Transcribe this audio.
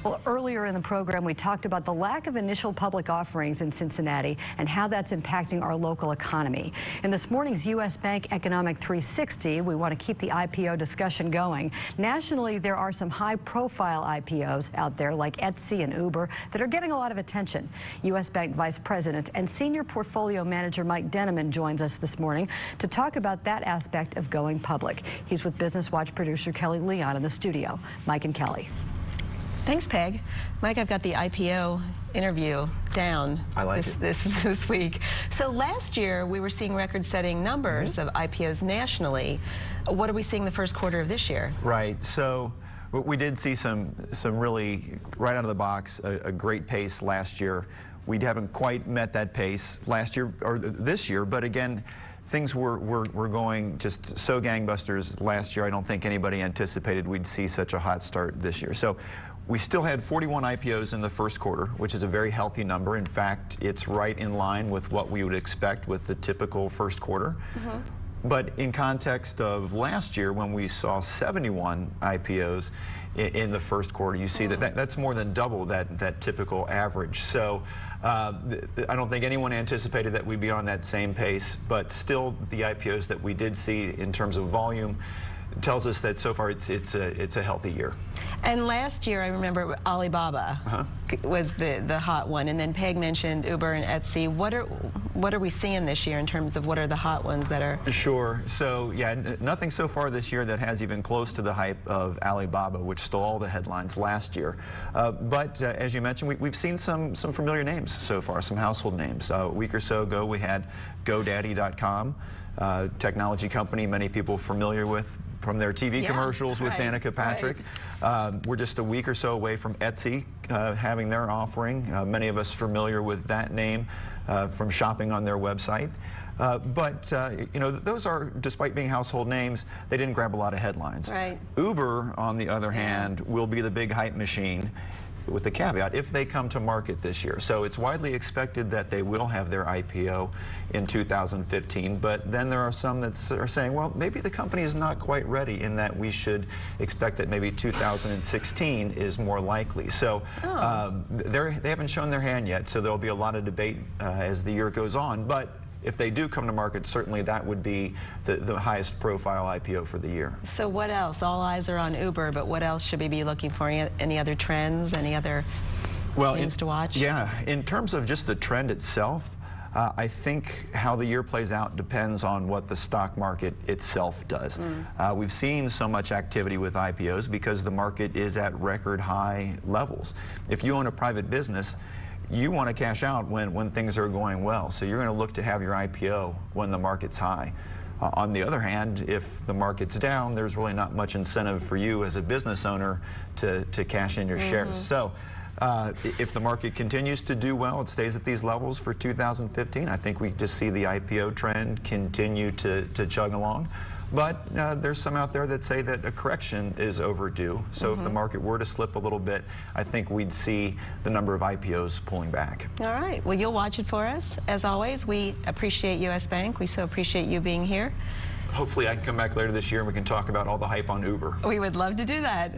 Well, earlier in the program, we talked about the lack of initial public offerings in Cincinnati and how that's impacting our local economy. In this morning's U.S. Bank Economic 360, we want to keep the IPO discussion going. Nationally, there are some high-profile IPOs out there like Etsy and Uber that are getting a lot of attention. U.S. Bank Vice President and Senior Portfolio Manager Mike Dennemann joins us this morning to talk about that aspect of going public. He's with Business Watch producer Kelly Leon in the studio. Mike and Kelly. Thanks, Peg. Mike, I've got the IPO interview down this week. So last year, we were seeing record-setting numbers of IPOs nationally. What are we seeing the first quarter of this year? Right. So we did see some really, right out of the box, a great pace last year. We haven't quite met that pace last year or this year, but again, things were going just so gangbusters last year. I don't think anybody anticipated we'd see such a hot start this year. So we still had 41 IPOs in the first quarter, which is a very healthy number. In fact, it's right in line with what we would expect with the typical first quarter. But in context of last year, when we saw 71 IPOs in the first quarter, you see that's more than double that typical average. So I don't think anyone anticipated that we'd be on that same pace, but still the IPOs that we did see in terms of volume tells us that so far it's a healthy year. And last year, I remember Alibaba was the hot one, and then Peg mentioned Uber and Etsy. What are we seeing this year in terms of what are the hot ones that are? Sure. So yeah, nothing so far this year that has even close to the hype of Alibaba, which stole all the headlines last year. But as you mentioned, we've seen some familiar names so far, some household names. A week or so ago, we had GoDaddy.com, technology company many people familiar with from their TV commercials with Danica Patrick. We're just a week or so away from Etsy having their offering. Many of us familiar with that name from shopping on their website. But you know, those are, despite being household names, they didn't grab a lot of headlines. Uber, on the other hand, will be the big hype machine, with the caveat, if they come to market this year. So it's widely expected that they will have their IPO in 2015, but then there are some that are saying, well, maybe the company is not quite ready, in that we should expect that maybe 2016 is more likely. So they haven't shown their hand yet, so there'll be a lot of debate as the year goes on. But if they do come to market, certainly that would be the highest profile IPO for the year. So what else? All eyes are on Uber, but what else should we be looking for? Any other trends? Any other things to watch? Yeah, in terms of just the trend itself, I think how the year plays out depends on what the stock market itself does. We've seen so much activity with IPOs because the market is at record high levels. If you own a private business, you want to cash out when things are going well. So you're going to look to have your IPO when the market's high. On the other hand, if the market's down, there's really not much incentive for you as a business owner to cash in your shares. So if the market continues to do well, it stays at these levels for 2015, I think we just see the IPO trend continue to chug along. But there's some out there that say that a correction is overdue. So if the market were to slip a little bit, I think we'd see the number of IPOs pulling back. All right. Well, you'll watch it for us. As always, we appreciate U.S. Bank. We so appreciate you being here. Hopefully I can come back later this year and we can talk about all the hype on Uber. We would love to do that.